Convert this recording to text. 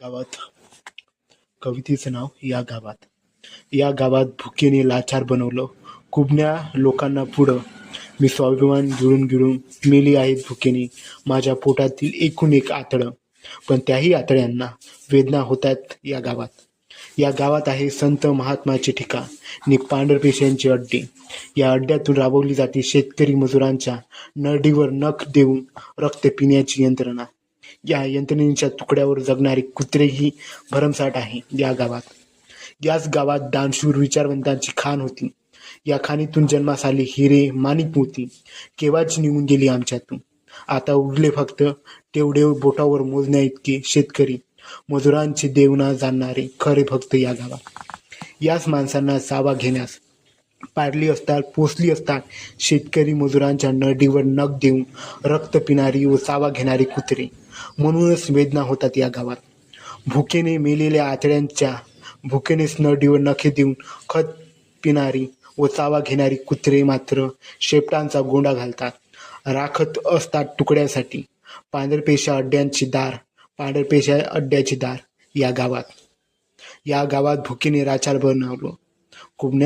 गावात कवितेचं नाव या गावात भुकेने लाचार बनवलं कुबण्या लोकांना पुढं. मी स्वाभिमान गिळून गिळून मेली आहेत भुकेने माझ्या पोटातील एकूण एक आतडं. पण त्याही आतड्यांना वेदना होतात या गावात आहे संत महात्माचे ठिकाण नि पांढरपेशांचे अड्डे. या अड्ड्यातून राबवली जाते शेतकरी मजुरांच्या नरडीवर नख देऊन रक्त पिण्याची यंत्रणा. या यंत्रणेच्या तुकड्यावर जगणारे कुत्रेही भरमसाठ आहे या गावात. याच गावात दानशूर विचारवंतांची खाण होती. या खाणीतून जन्मास आले हिरे माणिक मोती केव्हाची निघून गेली आमच्यातून. आता उरले फक्त तेवढे बोटावर मोजण्या इतके शेतकरी मजुरांचे देवना जाणणारे खरे भक्त या गावात. याच माणसांना सावा घेण्यास पाडली असतात पोचली असतात शेतकरी मजुरांच्या नरडीवर नख देऊन रक्त पिणारी व सावा घेणारी कुत्रे. म्हणूनच वेदना होतात या गावात. भुकेने मेलेल्या आतड्यांच्या भुकेनेच नरडीवर नखे देऊन खत पिणारी व चावा घेणारी कुत्रे मात्र शेपटांचा गोंडा घालतात. राखत असतात तुकड्यासाठी पांढरपेशा अड्ड्याची दार या गावात भुकेने लाचार बनवलं कुबण्या